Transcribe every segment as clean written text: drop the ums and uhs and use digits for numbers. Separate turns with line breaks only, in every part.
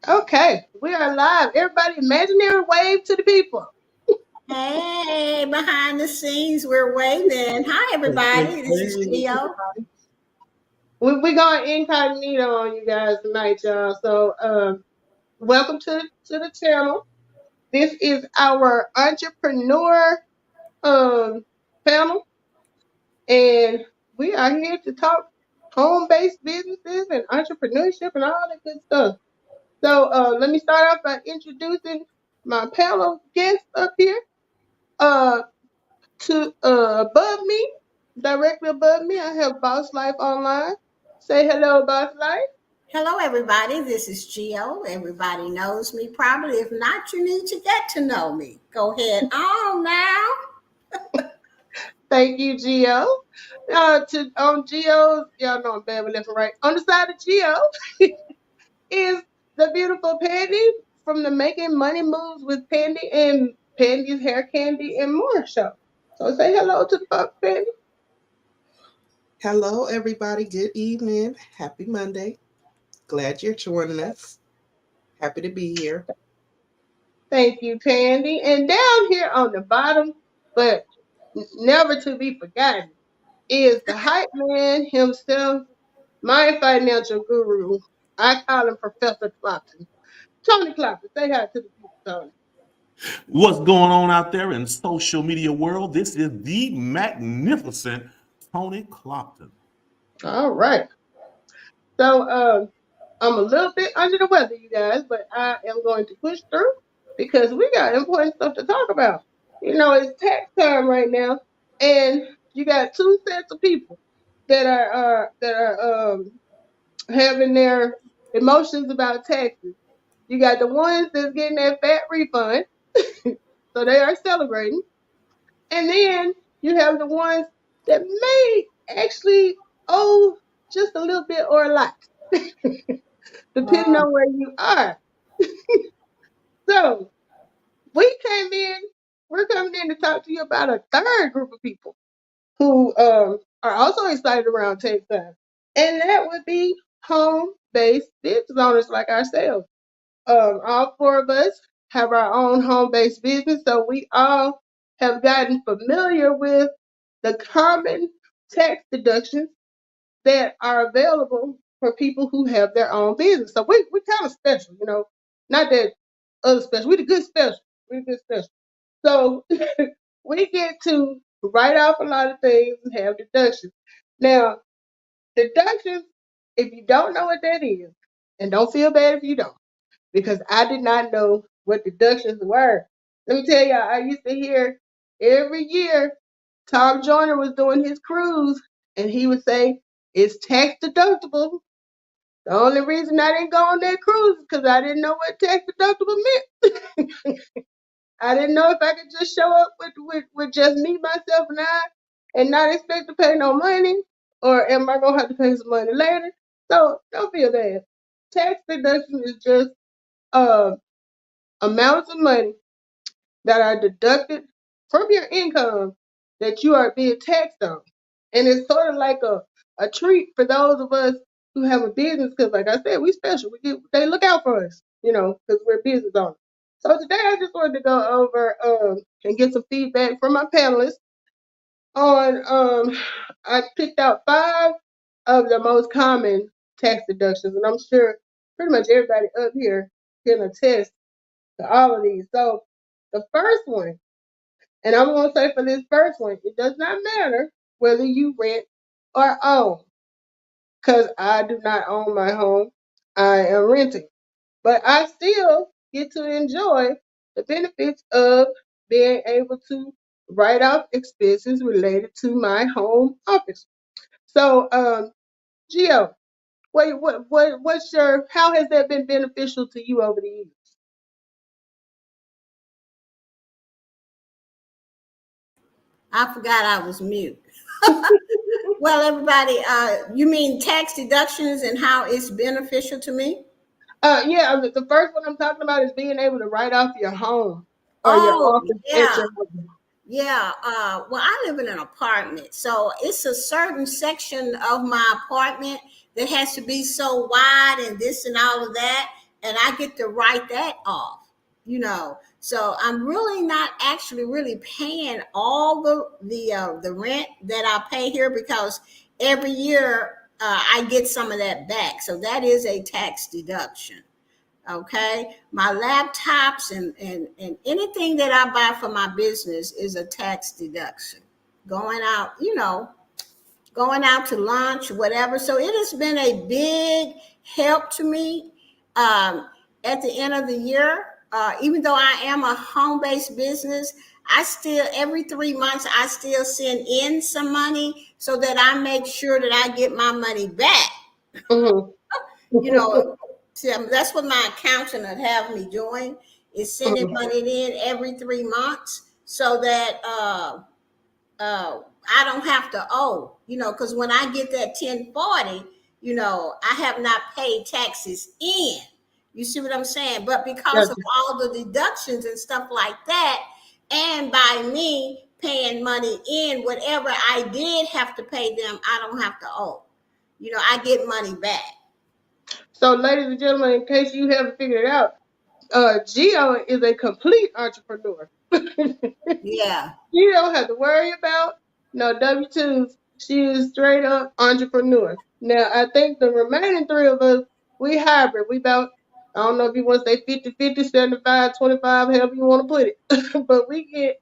Okay, we are live. Everybody, imaginary wave to the people.
Hey, behind the scenes, we're waving. Hi, everybody. This is Gio.
We're going incognito on you guys tonight, y'all. So, welcome to the channel. This is our entrepreneur um panel, and we are here to talk home-based businesses and entrepreneurship and all that good stuff. So, let me start off by introducing my panel guests up here. Uh, to above me, directly above me, I have Boss Life Online. Say hello, Boss Life.
Hello, everybody. This is Gio. Everybody knows me probably. If not, you need to get to know me. Go ahead on now.
Thank you, Geo. To on Geo's, y'all know I'm bad with left and right. On the side of Geo is the beautiful Pandy from the Making Money Moves with Pandy and Pandy's Hair Candy and More show. So say hello to the folks, Pandy.
Hello, everybody. Good evening. Happy Monday. Glad you're joining us. Happy to be here.
Thank you, Pandy. And down here on the bottom, but never to be forgotten, is the hype man himself, my financial guru. I call him Professor Clopton. Tony Clopton, say hi to the people, Tony.
What's going on out there in social media world? This is the magnificent Tony Clopton.
All right. So I'm a little bit under the weather, you guys, but I am going to push through because we got important stuff to talk about. You know, it's tax time right now, and you got two sets of people that are having their emotions about taxes. You got the ones that's getting that fat refund, so they are celebrating. And then you have the ones that may actually owe just a little bit or a lot, depending on where you are. So we came in, we're coming in to talk to you about a third group of people who are also excited around tax time. And that would be home-based business owners like ourselves. All four of us have our own home-based business, so we all have gotten familiar with the common tax deductions that are available for people who have their own business. So we kind of special, you know, not that other special. We the good special. We the good special. So we get to write off a lot of things and have deductions. Now, deductions, if you don't know what that is, and don't feel bad if you don't, because I did not know what deductions were. Let me tell y'all, I used to hear every year Tom Joyner was doing his cruise, and he would say, it's tax deductible. The only reason I didn't go on that cruise is because I didn't know what tax deductible meant. I didn't know if I could just show up with just me, myself, and I, and not expect to pay no money, or am I going to have to pay some money later? So don't feel bad. Tax deduction is just uh, amounts of money that are deducted from your income that you are being taxed on. And it's sort of like a treat for those of us who have a business because, like I said, we special. They look out for us, you know, because we're business owners. So today I just wanted to go over and get some feedback from my panelists on I picked out 5 of the most common tax deductions, and I'm sure pretty much everybody up here can attest to all of these. So the first one, and I'm going to say for this first one, it does not matter whether you rent or own, because I do not own my home. I am renting. But I still get to enjoy the benefits of being able to write off expenses related to my home office. So, Gio, what's your, how has that been beneficial to you over the years?
I forgot I was mute. Well, everybody, you mean tax deductions and how it's beneficial to me?
Yeah, the first one I'm talking about is being able to write off your home or your
Oh,
office at
yeah.
your home.
Yeah, well, I live in an apartment, so it's a certain section of my apartment that has to be so wide and this and all of that. and I get to write that off, So I'm really not actually really paying all the rent that I pay here, because every year I get some of that back. So that is a tax deduction. Okay, my laptops and anything that I buy for my business is a tax deduction. Going out, going out to lunch, whatever. So it has been a big help to me at the end of the year. Even though I am a home-based business, I still, every 3 months, I still send in some money so that I make sure that I get my money back.
Mhm.
You know, see, that's what my accountant would have me doing, is sending money in every 3 months so that I don't have to owe, because when I get that 1040, I have not paid taxes in. You see what I'm saying? But because of
Gotcha.
all the deductions and stuff like that, and by me paying money in, whatever I did have to pay them, I don't have to owe. I get money back.
So, ladies and gentlemen, in case you haven't figured it out, Geo is a complete entrepreneur.
Yeah.
You don't have to worry about no W-2s. She is straight up entrepreneur. Now, I think the remaining three of us, we hybrid. We about, I don't know if you want to say 50-50, 75-25, however you want to put it. But we get,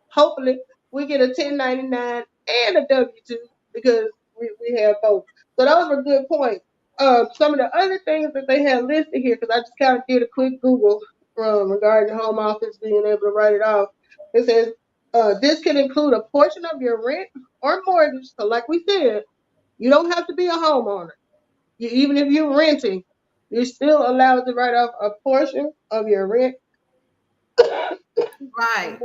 hopefully, we get a 1099 and a W-2 because we have both. So those were good points. Some of the other things that they have listed here, because I just kind of did a quick Google regarding home office being able to write it off. It says this can include a portion of your rent or mortgage. So, like we said, you don't have to be a homeowner. Even if you're renting, you're still allowed to write off a portion of your rent or,
Right.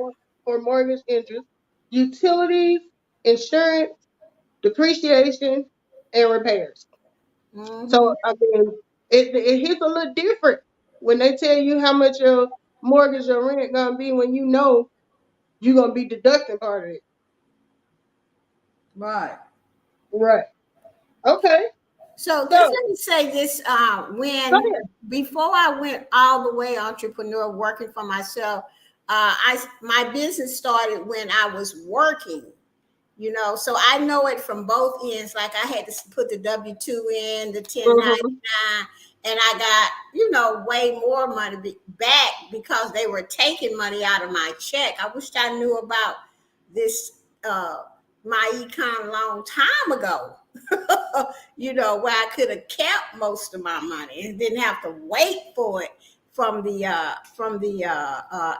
or mortgage interest, utilities, insurance, depreciation, and repairs.
Mm-hmm.
So, I mean, it hits a little different when they tell you how much your mortgage or rent gonna be when you know you're gonna be deducting part of it.
Right.
Right. Okay.
So just
So
let me say this:
go
when
ahead.
before I went all the way entrepreneur, working for myself, my business started when I was working. So I know it from both ends. Like, I had to put the W-2 in, the 1099, and I got way more money back because they were taking money out of my check. I wished I knew about this my econ a long time ago. Where I could have kept most of my money and didn't have to wait for it from the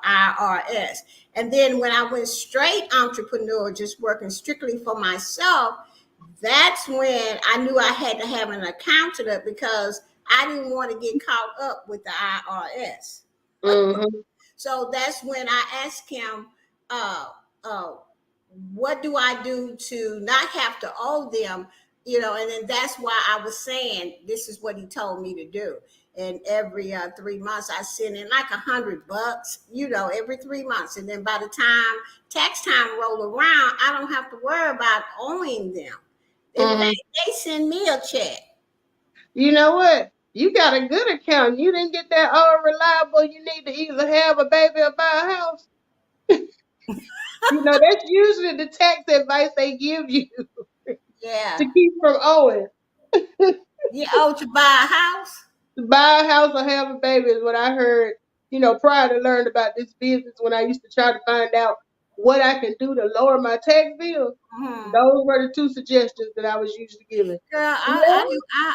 IRS. And then when I went straight entrepreneur, just working strictly for myself, that's when I knew I had to have an accountant, because I didn't want to get caught up with the IRS.
Mm-hmm.
So that's when I asked him, uh, uh, what do I do to not have to owe them? And then that's why I was saying this is what he told me to do. And every 3 months, I send in like $100, every 3 months. And then by the time tax time roll around, I don't have to worry about owing them. In
Mm-hmm.
fact, they send me a check.
You know what? You got a good account. You didn't get that all reliable. You need to either have a baby or buy a house. That's usually the tax advice they give you
Yeah.
to keep from owing.
You owe to buy a house?
To buy a house or have a baby is what I heard, prior to learning about this business when I used to try to find out what I can do to lower my tax bill.
Hmm.
Those were the two suggestions that I was usually given.
Girl,
Yeah.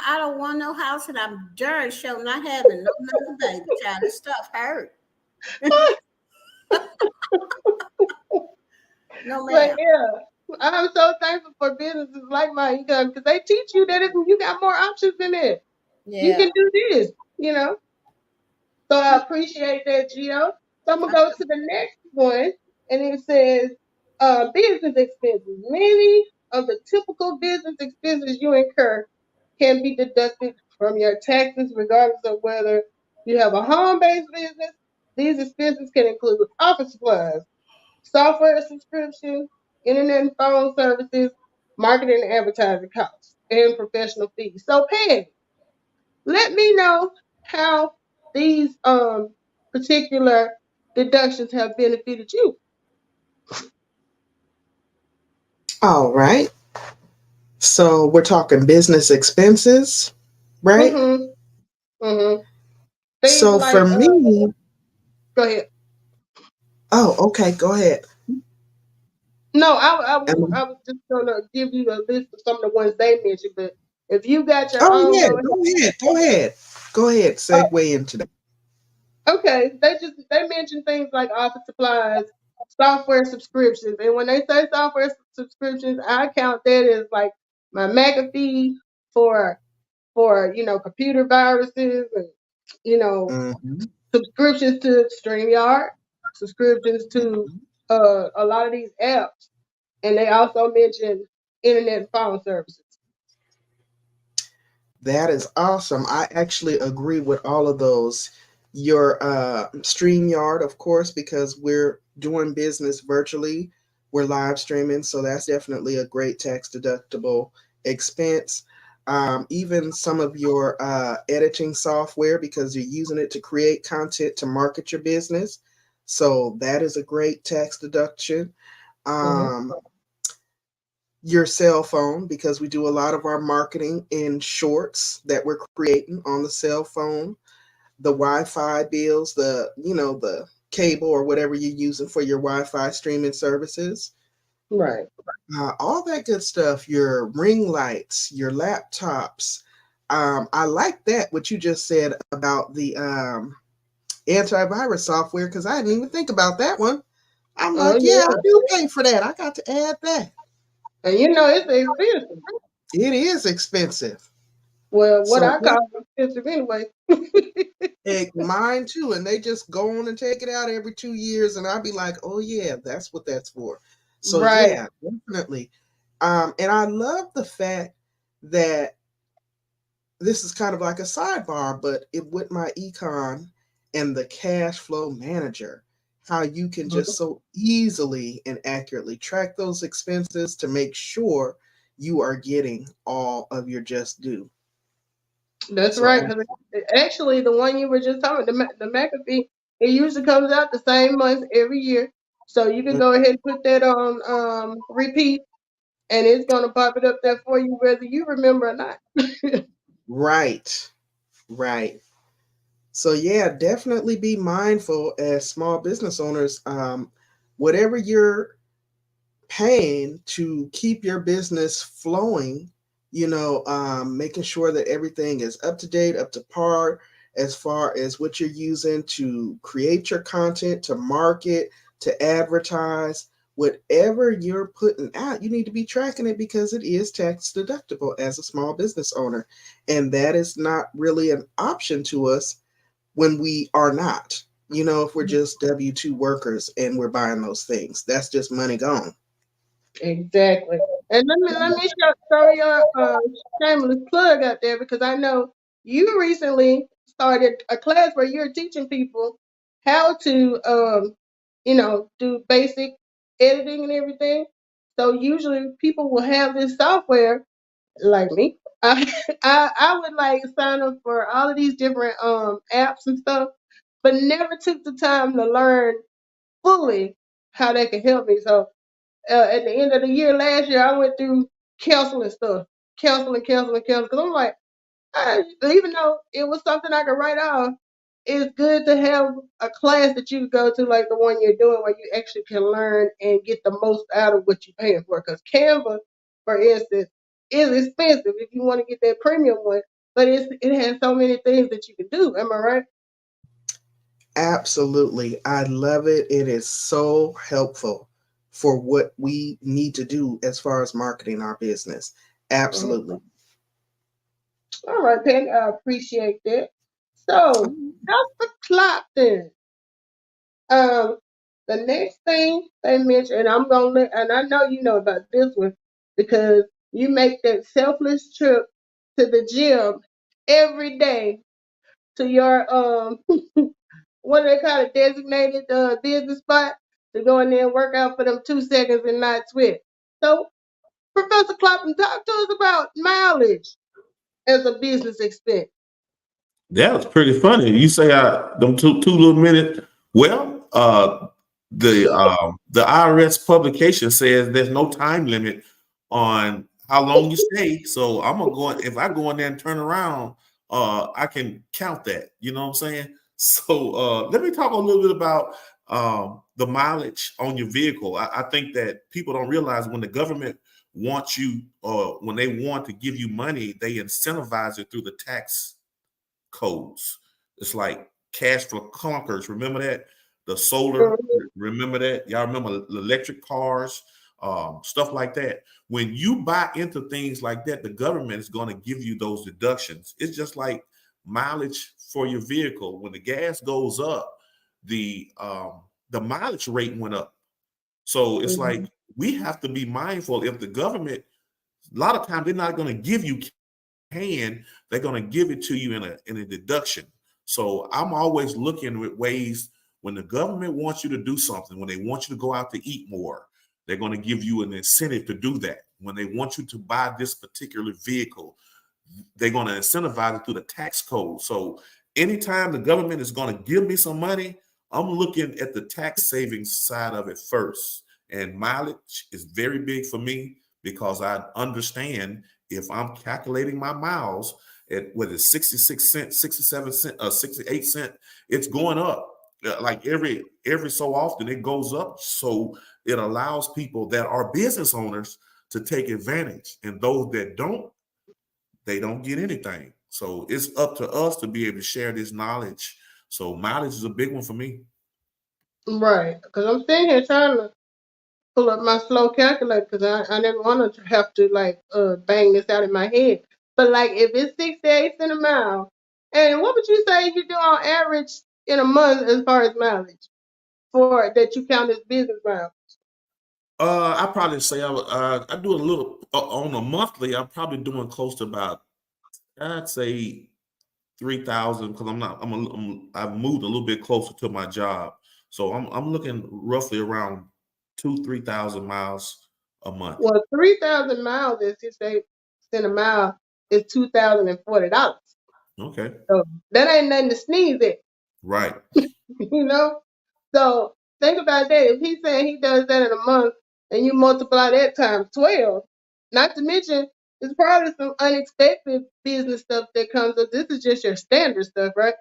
I don't want no house, and I'm darn sure not having no another baby child. This stuff hurt. No,
But
ma'am.
yeah, I'm so thankful for businesses like my income because they teach you that you got more options than that. You
Yeah.
can do this, you know. So I appreciate that, Gio. So I'm gonna go to the next one, and it says business expenses. Many of the typical business expenses you incur can be deducted from your taxes, regardless of whether you have a home-based business. These expenses can include office supplies, software subscription, internet and phone services, marketing and advertising costs, and professional fees. So, Pam, let me know how these particular deductions have benefited you.
All right. So we're talking business expenses, right?
Mm-hmm. Mm-hmm. Things
So
like
for me,
go ahead.
oh, okay, go ahead.
No,
Um,
I was just gonna give you a list of some of the ones they mentioned, but if you got your
oh
own,
yeah,
go ahead.
go ahead, go ahead, go ahead. Segue into that.
Okay, they mentioned things like office supplies, software subscriptions, and when they say software subscriptions, I count that as like my McAfee for computer viruses and you know
Mhm.
subscriptions to StreamYard, subscriptions to a lot of these apps, and they also mentioned internet and phone services.
That is awesome. I actually agree with all of those. Your StreamYard, of course, because we're doing business virtually, we're live streaming, so that's definitely a great tax deductible expense. Even some of your editing software, because you're using it to create content to market your business. So that is a great tax deduction.
Mm-hmm.
Um, your cell phone, because we do a lot of our marketing in shorts that we're creating on the cell phone, the Wi-Fi bills, the cable or whatever you're using for your Wi-Fi streaming services,
Right.
all that good stuff, your ring lights, your laptops. I like that what you just said about the antivirus software, because I didn't even think about that one. I'm
Oh
like, yeah, I
yeah,
do pay for that. I got to add that.
and it's expensive.
It is expensive.
Well, what
So
I call expensive anyway.
mine too, and they just go on and take it out every 2 years, and I'll be like, "Oh yeah, that's what that's for." So
Right.
yeah, definitely. And I love the fact that this is kind of like a sidebar, but it with my econ and the cash flow manager, how you can just so easily and accurately track those expenses to make sure you are getting all of your just due.
That's
So
right. Because actually, the one you were just talking, the McAfee, it usually comes out the same month every year. So you can go ahead and put that on repeat, and it's gonna pop it up there for you, whether you remember or not.
right, right. So yeah, definitely be mindful as small business owners. Whatever you're paying to keep your business flowing, making sure that everything is up to date, up to par, as far as what you're using to create your content, to market, to advertise. Whatever you're putting out, you need to be tracking it because it is tax deductible as a small business owner. And that is not really an option to us when we are not. If we're just W-2 workers and we're buying those things, that's just money gone.
Exactly. And let me throw your shameless plug out there because I know you recently started a class where you're teaching people how to do basic editing and everything. So usually people will have this software like me. I would like sign up for all of these different apps and stuff, but never took the time to learn fully how they can help me. So at the end of the year last year, I went through counseling stuff, counseling. Because I'm like, even though it was something I could write off, it's good to have a class that you can go to, like the one you're doing, where you actually can learn and get the most out of what you're paying for. Because Canva, for instance, is expensive if you want to get that premium one, but it has so many things that you can do. Am I right?
Absolutely. I love it. It is so helpful for what we need to do as far as marketing our business.
Mhm.
Absolutely.
All right, Penny, I appreciate that. So, how's the clock then? Um, the next thing they mentioned, and and I know you know about this one because you make that selfless trip to the gym every day to your what do they call it, designated business spot to go in there and work out for them 2 seconds and not sweat. So, Professor Clapham, talk to us about mileage as a business expense.
That was pretty funny. You say them two little minutes. Well, the IRS publication says there's no time limit on how long you stay. So I'm gonna go if I go in there and turn around, I can count that. You know what I'm saying? So let me talk a little bit about the mileage on your vehicle. I think that people don't realize when the government wants you, or when they want to give you money, they incentivize it through the tax codes. It's like cash for clunkers. Remember that? The solar,
Mhm.
remember that? Y'all remember electric cars, stuff like that. When you buy into things like that, the government is going to give you those deductions. It's just like mileage for your vehicle. When the gas goes up, the mileage rate went up. So it's like
Mhm.
we have to be mindful if the government, a lot of times they're not going to give you hand, they're going to give it to you in a deduction. So I'm always looking at ways when the government wants you to do something, when they want you to go out to eat more, they're going to give you an incentive to do that. When they want you to buy this particular vehicle, they're going to incentivize it through the tax code. So anytime the government is going to give me some money, I'm looking at the tax savings side of it first. And mileage is very big for me because I understand if I'm calculating my miles at whether it's 66 cents, 67 cent, 68 cent, it's going up. Like every so often it goes up. So it allows people that are business owners to take advantage. And those that don't, they don't get anything. So it's up to us to be able to share this knowledge. So mileage is a big one for me.
Right. Because I'm sitting here trying to pull up my slow calculator because I never want to have to like bang this out in my head. But like if it's 68 cents a mile, and what would you say you do on average in a month as far as mileage for that you count as business miles?
I probably say I do a little on a monthly. I'm probably doing close to about, I'd say 3,000, because I'm not I've moved a little bit closer to my job, so I'm looking roughly around 2-3,000 miles a month.
Well, 3,000 miles is 68 cents a mile is $2,040.
Okay,
So that ain't nothing to sneeze at.
right.
you know? So think about that. If he's saying he does that in a month and you multiply that times 12, not to mention there's probably some unexpected business stuff that comes up. This is just your standard stuff, right?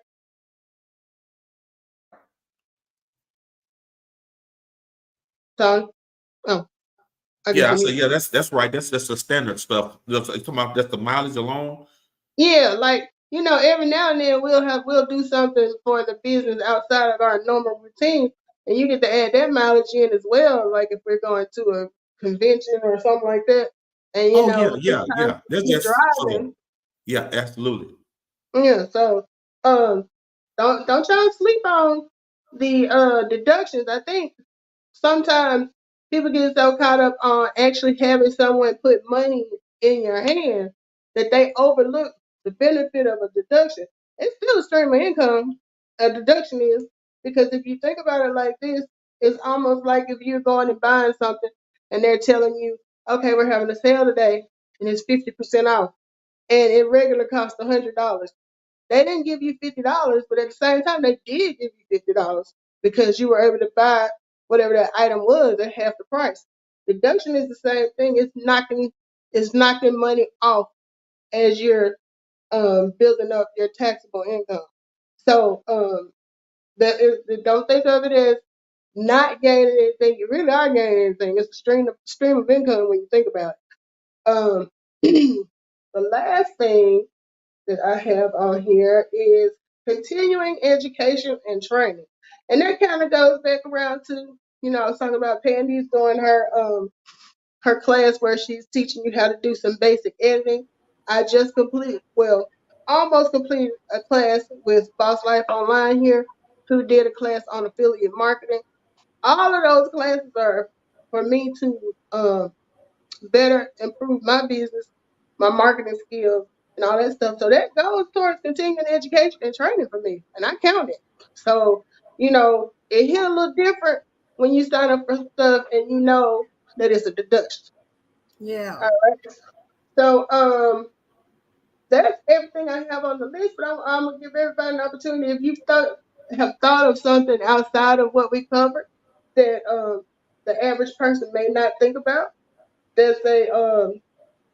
So, oh, I guess
Yeah, I
you
say
need.
yeah. That's right. That's the standard stuff. That's, you talking about that's the mileage alone.
Yeah, like every now and then we'll do something for the business outside of our normal routine, and you get to add that mileage in as well. Like if we're going to a convention or something like that, and
Oh yeah, yeah,
sometimes
yeah. That's
you're
just so
driving.
yeah, absolutely.
Yeah, so um, don't y'all sleep on the deductions. I think sometimes people get so caught up on actually having someone put money in your hand that they overlook the benefit of a deduction. It's still a stream of income. A deduction is because if you think about it like this, it's almost like if you're going and buying something and they're telling you, okay, we're having a sale today and it's 50% off, and it regular costs $100. They didn't give you $50, but at the same time, they did give you $50 because you were able to buy whatever that item was at half the price. Deduction is the same thing. It's knocking money off as you're building up your taxable income. So don't think of it as not gaining anything. You really are gaining anything. It's a stream of income when you think about it. The last thing that I have on here is continuing education and training. And that kind of goes back around to, I was talking about Pandy's doing her class where she's teaching you how to do some basic editing. I just almost completed a class with Boss Life Online here, who did a class on affiliate marketing. All of those classes are for me to better improve my business, my marketing skills, and all that stuff. So that goes towards continuing education and training for me, and I count it. So it hit a little different when you sign up for stuff and you know that it's a deduction.
Yeah.
All right. So that's everything I have on the list. But I'm gonna give everybody an opportunity. If you have thought of something outside of what we covered that the average person may not think about, that's a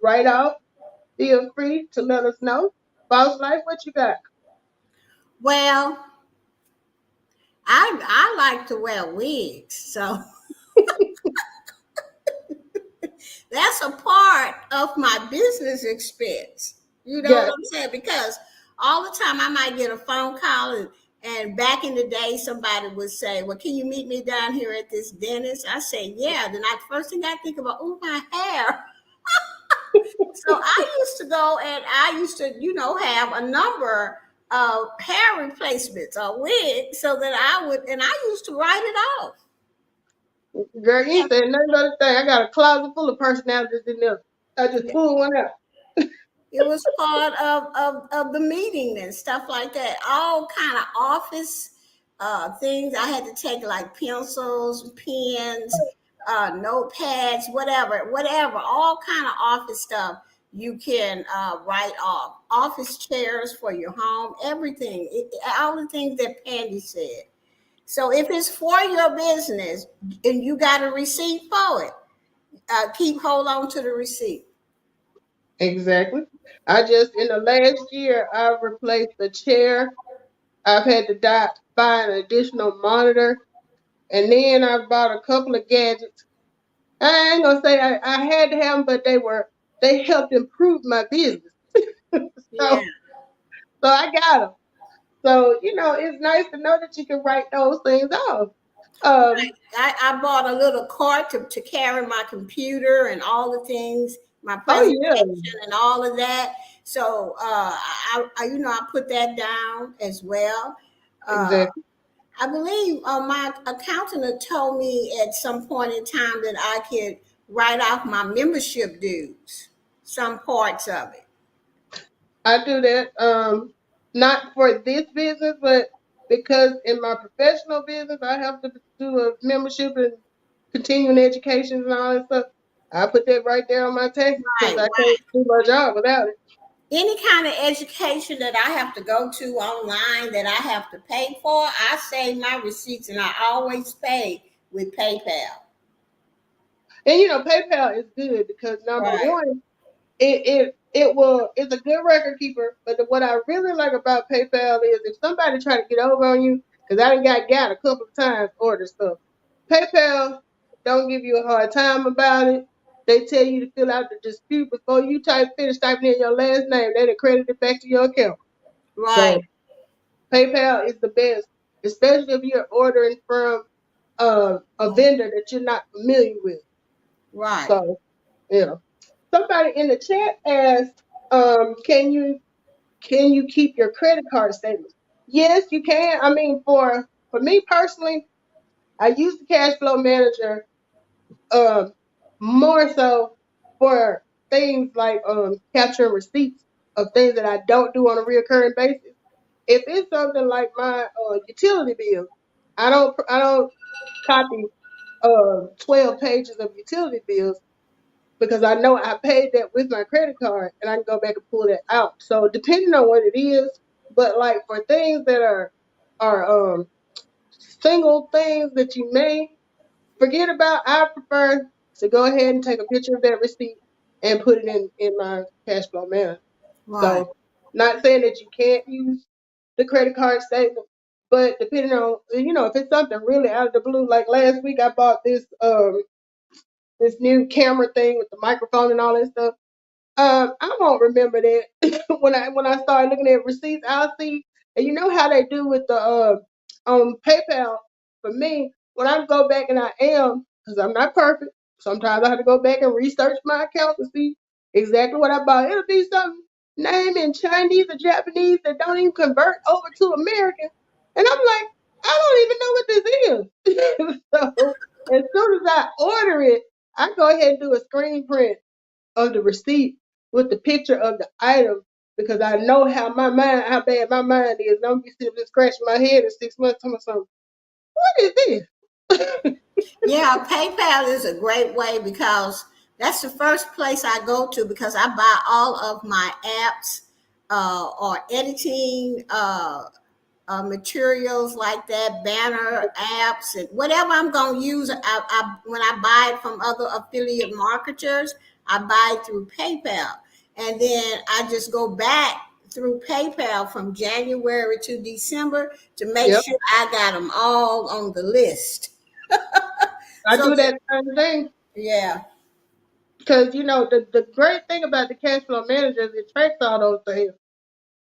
write off. Feel free to let us know. Boss Life, what you got?
Well, I like to wear wigs, so that's a part of my business expense. You know what
Yeah,
I'm saying? Because all the time I might get a phone call, and back in the day somebody would say, "Well, can you meet me down here at this dentist?" I say, "Yeah." Then I first thing I think about, oh, my hair. So I used to go and I used to, have a number of hair replacements or wigs so that and I used to write it off.
girl, you ain't saying nothing other thing. I got a closet full of personalities in there. I just pulled one out.
It was part of the meeting and stuff like that. All kind of office things. I had to take like pencils, pens, notepads, whatever. All kind of office stuff you can write off. Office chairs for your home, everything. All the things that Pandy said. So if it's for your business and you got a receipt for it, hold on to the receipt.
Exactly. I just in the last year I've replaced the chair. I've had to buy an additional monitor, and then I bought a couple of gadgets. I ain't gonna say I had to have them, but they helped improve my business.
Yeah.
So I got them. So it's nice to know that you can write those things off. Um.
I bought a little cart to carry my computer and all the things, my
Oh
presentation
yeah.
and all of that. So I put that down as well. Uh,
Exactly.
I believe my accountant had told me at some point in time that I could write off my membership dues, some parts of it.
I do that. Not for this business, but because in my professional business I have to do a membership and continuing education and all that stuff. I put that right there on my taxes because
Right,
I
right.
can't do my job without it.
Any kind of education that I have to go to online that I have to pay for, I save my receipts and I always pay with PayPal.
And PayPal is good because number
Right,
one, it's a good record keeper. But what I really like about PayPal is if somebody try to get over on you, because I done got a couple of times order stuff. PayPal don't give you a hard time about it. They tell you to fill out the dispute before you finish typing in your last name. They credit it back to your account.
right,
So PayPal is the best, especially if you're ordering from a vendor that you're not familiar with.
right.
So yeah. Somebody in the chat asked, can you keep your credit card statements? Yes, you can. I mean, for me personally, I use the cash flow manager um more so for things like capturing receipts of things that I don't do on a recurring basis. If it's something like my utility bill, I don't copy 12 pages of utility bills because I know I paid that with my credit card and I can go back and pull that out. So depending on what it is, but like for things that are single things that you may forget about, I prefer to go ahead and take a picture of that receipt and put it in my cash flow manner.
Right.
So not saying that you can't use the credit card statement, but depending on if it's something really out of the blue, like last week I bought this new camera thing with the microphone and all that stuff. I won't remember that when I start looking at receipts. I'll see, and you know how they do with the on PayPal. For me, when I go back and I am, because I'm not perfect, sometimes I have to go back and research my account to see exactly what I bought. It'll be some name in Chinese or Japanese that don't even convert over to American, and I'm like, I don't even know what this is. So as soon as I order it, I go ahead and do a screen print of the receipt with the picture of the item because I know how bad my mind is. And I'm gonna be sitting there scratching my head in 6 months talking about something. What is this?
Yeah, PayPal is a great way because that's the first place I go to because I buy all of my apps or editing materials like that, banner apps, and whatever I'm going to use. When I buy it from other affiliate marketers, I buy it through PayPal, and then I just go back through PayPal from January to December to make
Yep.
sure I got them all on the list.
I
So
do that same thing.
yeah,
Because, the great thing about the cash flow manager is it tracks all those things.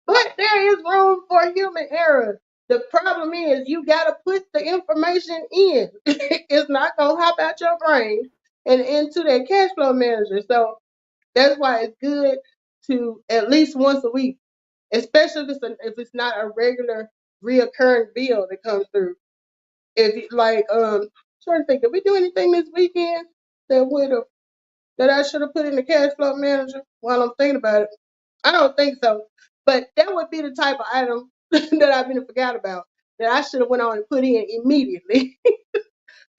But there is room for human error. The problem is you got to put the information in. It's not going to hop out your brain and into that cash flow manager. So that's why it's good to at least once a week, especially if it's not a regular reoccurring bill that comes through. If trying to think, did we do anything this weekend that I should have put in the cash flow manager while I'm thinking about it? I don't think so. But that would be the type of item that I've been forgot about that I should have went on and put in immediately.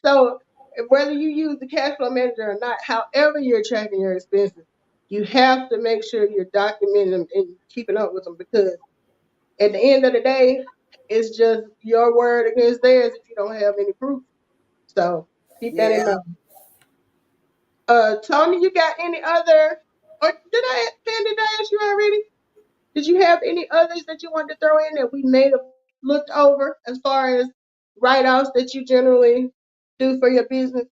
So whether you use the cash flow manager or not, however you're tracking your expenses, you have to make sure you're documenting them and keeping up with them, because at the end of the day, it's just your word against theirs if you don't have any proof. So keep that in
yeah.
mind. Tony, you got any other, or Candy, did I ask you already? Did you have any others that you wanted to throw in that we may have looked over as far as write-offs that you generally do for your business?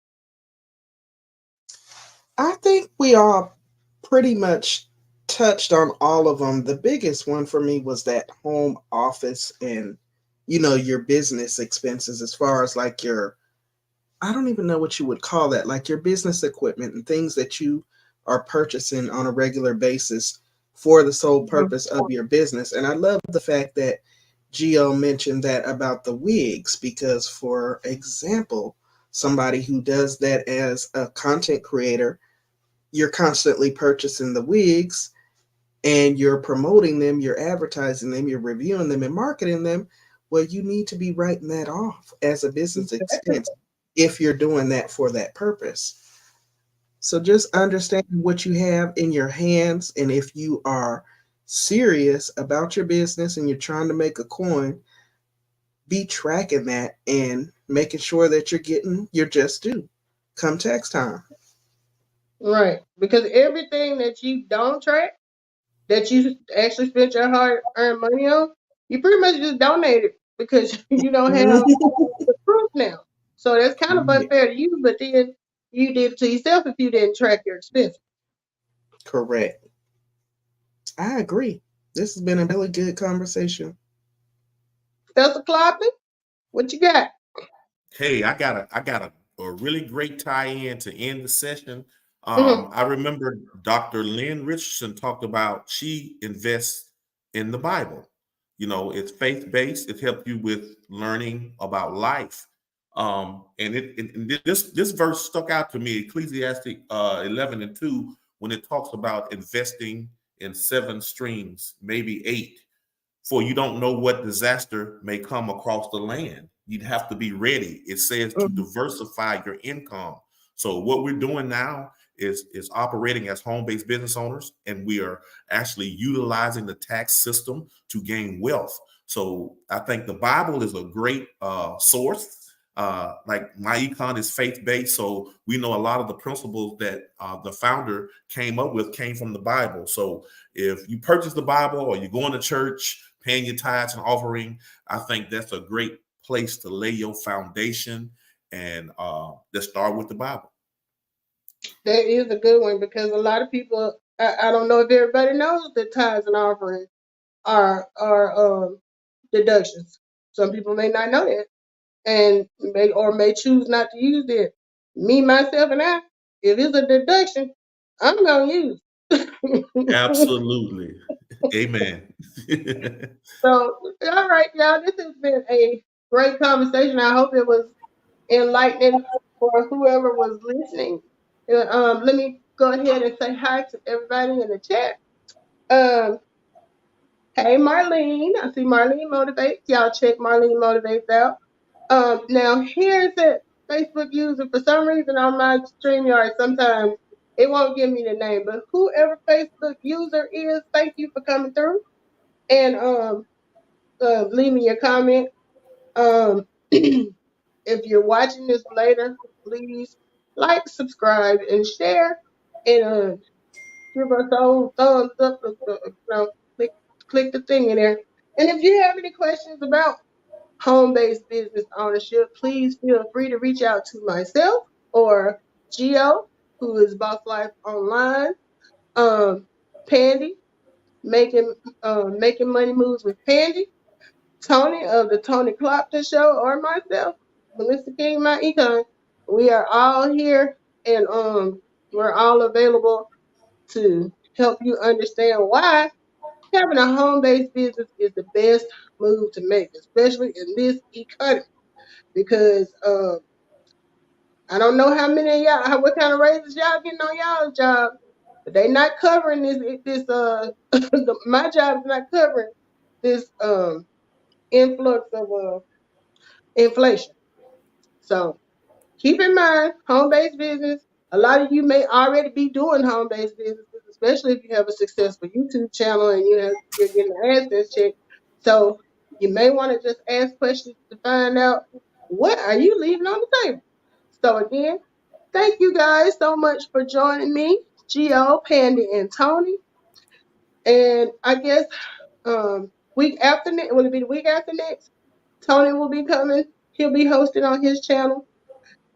I think we all pretty much touched on all of them. The biggest one for me was that home office and, your business expenses, as far as like I don't even know what you would call that, like your business equipment and things that you are purchasing on a regular basis for the sole purpose of your business. And I love the fact that Geo mentioned that about the wigs, because, for example, somebody who does that as a content creator, you're constantly purchasing the wigs and you're promoting them, you're advertising them, you're reviewing them and marketing them. Well, you need to be writing that off as a business expense if you're doing that for that purpose. So just understand what you have in your hands. And if you are serious about your business and you're trying to make a coin, be tracking that and making sure that you're getting your just due come tax time.
Right. Because everything that you don't track, that you actually spent your hard earned money on, you pretty much just donate it because you don't have the proof now. So that's kind of
Yeah,
unfair to you, but then you did it to yourself if you didn't track your expenses.
correct. I agree. This has been a really good conversation.
Spencer Clopton, what you got?
Hey, I got a really great tie-in to end the session.
Hmm.
I remember Dr. Lynn Richardson talked about she invests in the Bible. It's faith-based. It helps you with learning about life. And this verse stuck out to me, Ecclesiastic 11:2, when it talks about investing in seven streams, maybe eight, for you don't know what disaster may come across the land. You'd have to be ready. It says to diversify your income. So what we're doing now is operating as home-based business owners, and we are actually utilizing the tax system to gain wealth. So I think the Bible is a great source. Like my econ is faith-based, so we know a lot of the principles that the founder came up with came from the Bible. So if you purchase the Bible or you're going to church, paying your tithes and offering, I think that's a great place to lay your foundation and let's start with the Bible.
That is a good one because a lot of people, I don't know if everybody knows that tithes and offerings are deductions. Some people may not know that and may choose not to use it. Me, myself, and I, if it's a deduction, I'm gonna use.
Absolutely. Amen.
So, all right, y'all, this has been a great conversation. I hope it was enlightening for whoever was listening. Let me go ahead and say hi to everybody in the chat. Um, hey, Marlene. I see Marlene Motivates. Y'all check Marlene Motivates out. Now, here's a Facebook user. For some reason on my StreamYard, sometimes it won't give me the name, but whoever Facebook user is, thank you for coming through. and leave me your comment. If you're watching this later, please like, subscribe, and share, and give us all thumbs up. Click the thing in there. And if you have any questions about home-based business ownership, please feel free to reach out to myself or Gio, who is Boss Life Online, Pandy, making money moves with Pandy, Tony of the Tony Clopton Show, or myself, Melissa King, my econ. We are all here, and we're all available to help you understand why having a home-based business is the best move to make, especially in this economy. Because I don't know how many of y'all, what kind of raises y'all getting on y'all's job, but they not covering this my job is not covering this influx of inflation. So keep in mind, home-based business. A lot of you may already be doing home-based businesses, especially if you have a successful YouTube channel and you're getting an AdSense check. So you may want to just ask questions to find out what are you leaving on the table. So again, thank you guys so much for joining me, Gio, Pandy, and Tony. And I guess week after next, will it be the week after next? Tony will be coming. He'll be hosting on his channel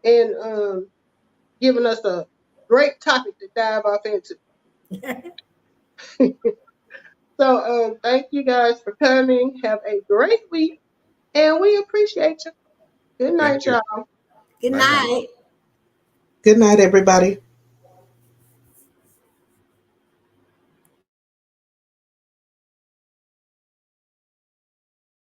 and giving us a great topic to dive off into. So thank you guys for coming. Have a great week, and we appreciate you. Good night,
Thank you.
y'all.
Good
Bye-bye.
night.
Good night, everybody.